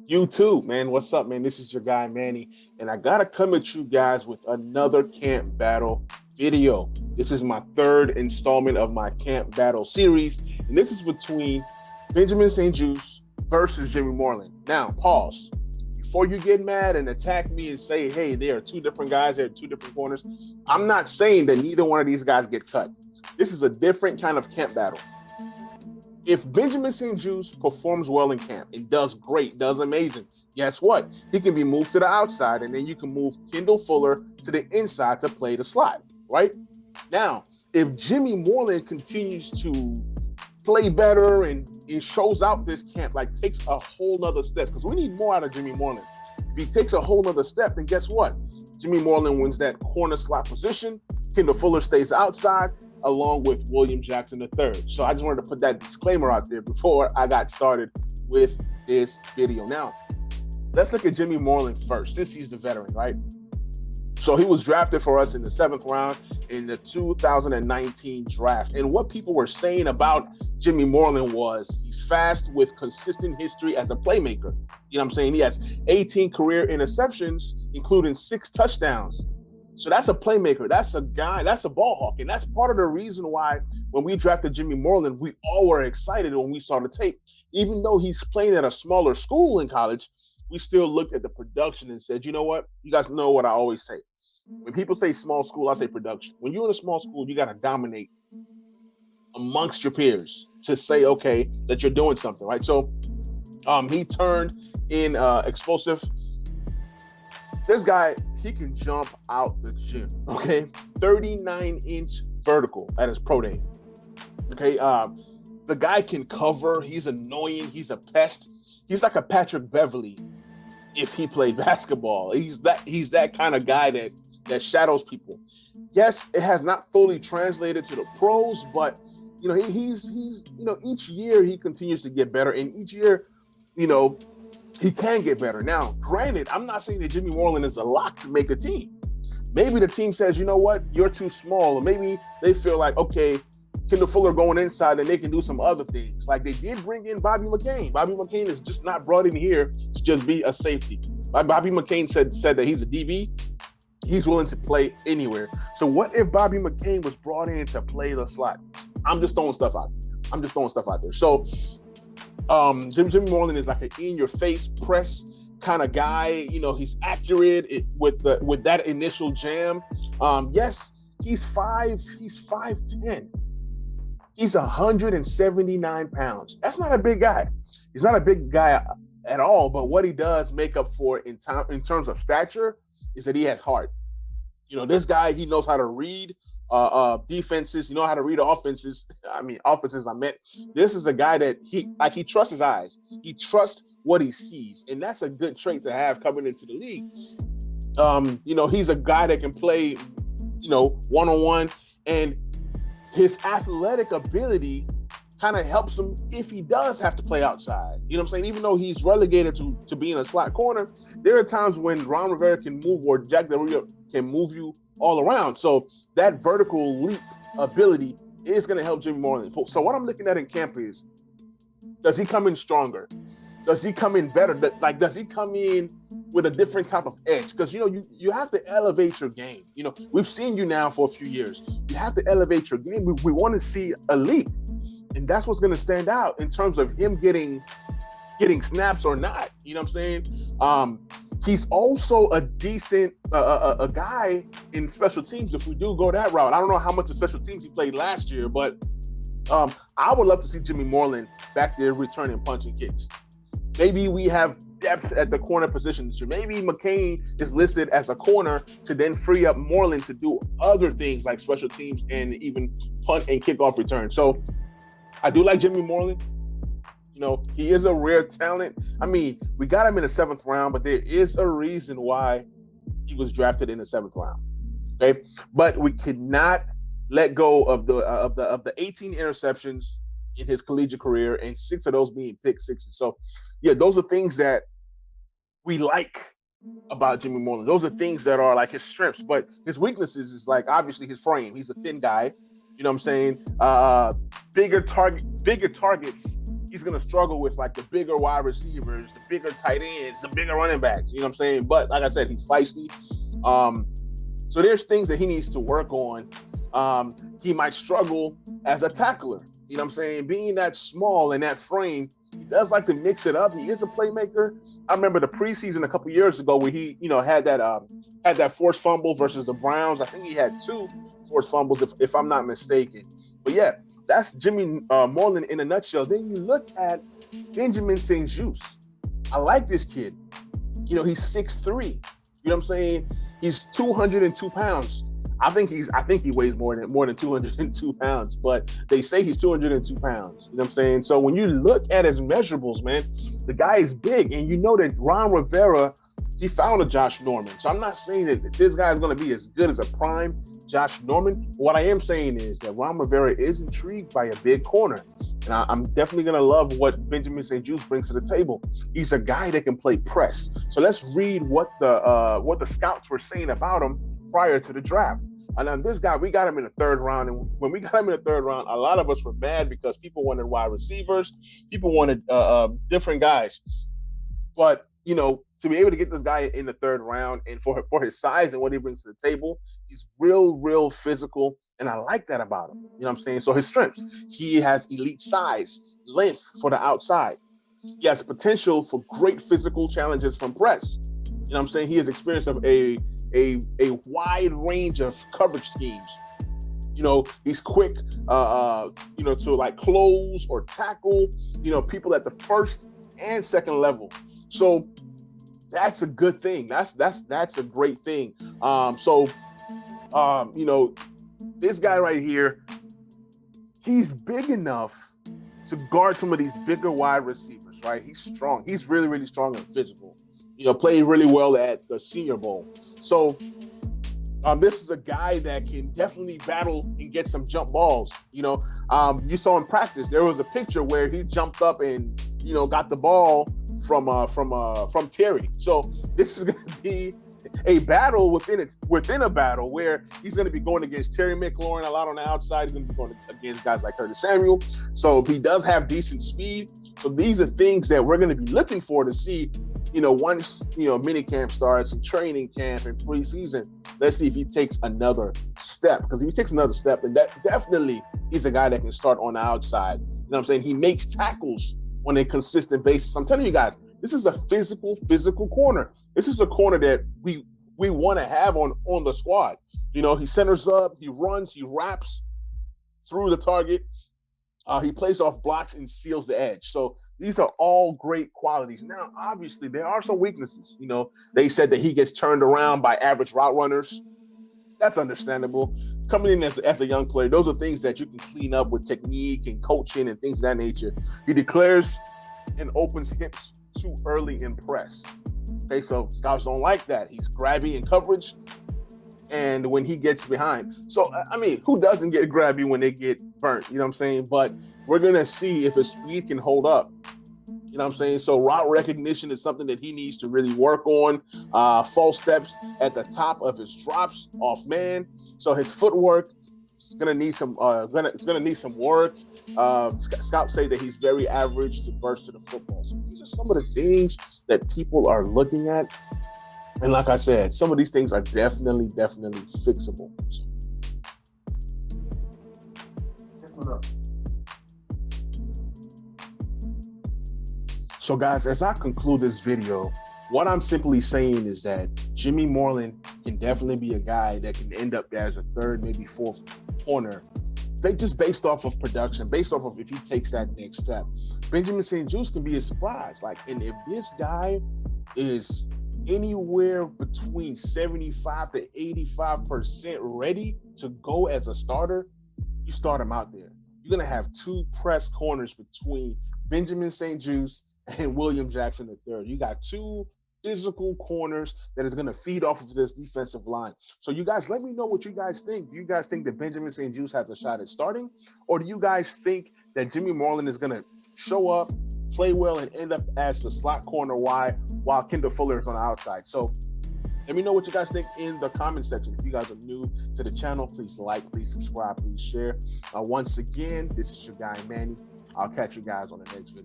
You too, man. What's up, man? This is your guy, Manny, and I gotta come at you guys with another camp battle video. This is my third installment of my camp battle series, and this is between Benjamin St-Juste versus Jimmy Moreland. Now, pause. Before you get mad and attack me and say, hey, they are two different guys, they're two different corners, I'm not saying that neither one of these guys get cut. This is a different kind of camp battle. If Benjamin St-Juste performs well in camp and does great, does amazing, guess what? He can be moved to the outside, and then you can move Kendall Fuller to the inside to play the slot, right? Now, if Jimmy Moreland continues to play better and shows out this camp, like takes a whole nother step, because we need more out of Jimmy Moreland. If he takes a whole nother step, then guess what? Jimmy Moreland wins that corner slot position. Kendall Fuller stays outside, along with William Jackson III. So I just wanted to put that disclaimer out there before I got started with this video. Now, let's look at Jimmy Moreland first, since he's the veteran, right? So he was drafted for us in the 7th round in the 2019 draft. And what people were saying about Jimmy Moreland was he's fast with consistent history as a playmaker. You know what I'm saying? He has 18 career interceptions, including 6 touchdowns. So that's a playmaker. That's a guy. That's a ball hawk. And that's part of the reason why when we drafted Jimmy Moreland, we all were excited when we saw the tape. Even though he's playing at a smaller school in college, we still looked at the production and said, you know what? You guys know what I always say. When people say small school, I say production. When you're in a small school, you got to dominate amongst your peers to say, okay, that you're doing something, right? So he turned in explosive. This guy, he can jump out the gym, okay? 39-inch vertical at his pro day, okay? The guy can cover. He's annoying. He's a pest. He's like a Patrick Beverly if he played basketball. He's that kind of guy that shadows people. Yes, it has not fully translated to the pros, but you know he's each year he continues to get better, and each year, he can get better. Now, granted, I'm not saying that Jimmy Moreland is a lock to make a team. Maybe the team says, you know what, you're too small, or maybe they feel like, okay, Kendall Fuller going inside and they can do some other things. Like they did bring in Bobby McCain. Bobby McCain is just not brought in here to just be a safety. Like Bobby McCain said that he's a DB. He's willing to play anywhere. So what if Bobby McCain was brought in to play the slot? I'm just throwing stuff out there. So Jimmy Moreland is like an in-your-face press kind of guy. He's accurate with that initial jam. Yes, he's 5'10". He's 179 pounds. That's not a big guy. He's not a big guy at all, but what he does make up for in terms of stature is that he has heart. This guy, he knows how to read defenses, how to read offenses. Offenses, this is a guy that he trusts his eyes. He trusts what he sees. And that's a good trait to have coming into the league. He's a guy that can play, one-on-one, and his athletic ability kind of helps him if he does have to play outside. You know what I'm saying? Even though he's relegated to being a slot corner, there are times when Ron Rivera can move, or Jack Del Rio can move you all around. So that vertical leap ability is going to help Jimmy Moreland. So what I'm looking at in camp is, does he come in stronger? Does he come in better? Does he come in with a different type of edge? Because, you have to elevate your game. We've seen you now for a few years. You have to elevate your game. We want to see a leap. And that's what's going to stand out in terms of him getting snaps or not. You know what I'm saying? He's also a decent a guy in special teams if we do go that route. I don't know how much of special teams he played last year, but I would love to see Jimmy Moreland back there returning punching kicks. Maybe we have depth at the corner position this year. Maybe McCain is listed as a corner to then free up Moreland to do other things like special teams and even punt and kickoff return. So I do like Jimmy Moreland. He is a rare talent. We got him in the 7th round, but there is a reason why he was drafted in the 7th round. Okay, but we could not let go of the 18 interceptions in his collegiate career, and 6 of those being pick sixes. So, yeah, those are things that we like about Jimmy Moreland. Those are things that are like his strengths, but his weaknesses is like obviously his frame. He's a thin guy. You know what I'm saying? Bigger targets he's going to struggle with like the bigger wide receivers, the bigger tight ends, the bigger running backs. You know what I'm saying? But like I said, he's feisty. So there's things that he needs to work on. He might struggle as a tackler. You know what I'm saying? Being that small in that frame, he does like to mix it up. He is a playmaker. I remember the preseason a couple years ago where he, had that forced fumble versus the Browns. I think he had 2 forced fumbles, if I'm not mistaken. But yeah, that's Jimmy Moreland in a nutshell. Then you look at Benjamin St-Juste. I like this kid. He's 6'3". You know what I'm saying? He's 202 pounds. I think he weighs more than 202 pounds, but they say he's 202 pounds. You know what I'm saying? So when you look at his measurables, man, the guy is big. And you know that Ron Rivera, he found a Josh Norman. So I'm not saying that this guy is going to be as good as a prime Josh Norman. What I am saying is that Ron Rivera is intrigued by a big corner. And I'm definitely going to love what Benjamin St-Juste brings to the table. He's a guy that can play press. So let's read what the scouts were saying about him prior to the draft. And then this guy, we got him in the 3rd round. And when we got him in the 3rd round, a lot of us were mad because people wanted wide receivers. People wanted different guys. But, to be able to get this guy in the 3rd round and for his size and what he brings to the table, he's real physical. And I like that about him. You know what I'm saying? So his strengths, he has elite size, length for the outside. He has potential for great physical challenges from press. You know what I'm saying? He has experience of a wide range of coverage schemes. He's quick, to like close or tackle, people at the 1st and 2nd level. So that's a good thing. That's a great thing. This guy right here, he's big enough to guard some of these bigger wide receivers, right? He's strong. He's really strong and physical. Played really well at the Senior Bowl. So this is a guy that can definitely battle and get some jump balls. You saw in practice, there was a picture where he jumped up and, got the ball from Terry. So this is going to be a battle within a battle where he's going to be going against Terry McLaurin a lot on the outside. He's going to be going against guys like Curtis Samuel. So he does have decent speed. So these are things that we're going to be looking for to see, once, mini camp starts and training camp and preseason. Let's see if he takes another step. Because if he takes another step, then that definitely he's a guy that can start on the outside. You know what I'm saying? He makes tackles on a consistent basis. I'm telling you guys, this is a physical corner. This is a corner that we want to have on the squad. He centers up, he runs, he wraps through the target. He plays off blocks and seals the edge. So these are all great qualities. Now, obviously, there are some weaknesses. They said that he gets turned around by average route runners. That's understandable. Coming in as a young player, those are things that you can clean up with technique and coaching and things of that nature. He declares and opens hips too early in press. Okay, so scouts don't like that. He's grabby in coverage and when he gets behind. So, I mean, who doesn't get grabby when they get burnt? You know what I'm saying? But we're going to see if his speed can hold up. You know what I'm saying? So route recognition is something that he needs to really work on. False steps at the top of his drops off man. So his footwork is going to need some. It's going to need some work. Scouts say that he's very average to burst to the football. So these are some of the things that people are looking at. And like I said, some of these things are definitely fixable. So guys, as I conclude this video, what I'm simply saying is that Jimmy Moreland can definitely be a guy that can end up as a third, maybe fourth corner. Just based off of production, based off of if he takes that next step. Benjamin St-Juste can be a surprise. And if this guy is anywhere between 75 to 85% ready to go as a starter, you start him out there. You're going to have two press corners between Benjamin St-Juste and William Jackson III. You got two physical corners that is going to feed off of this defensive line. So you guys, let me know what you guys think. Do you guys think that Benjamin St-Juste has a shot at starting? Or do you guys think that Jimmy Moreland is going to show up, play well, and end up as the slot corner while Kendall Fuller is on the outside? So let me know what you guys think in the comment section. If you guys are new to the channel, please like, please subscribe, please share. Once again, this is your guy, Manny. I'll catch you guys on the next video.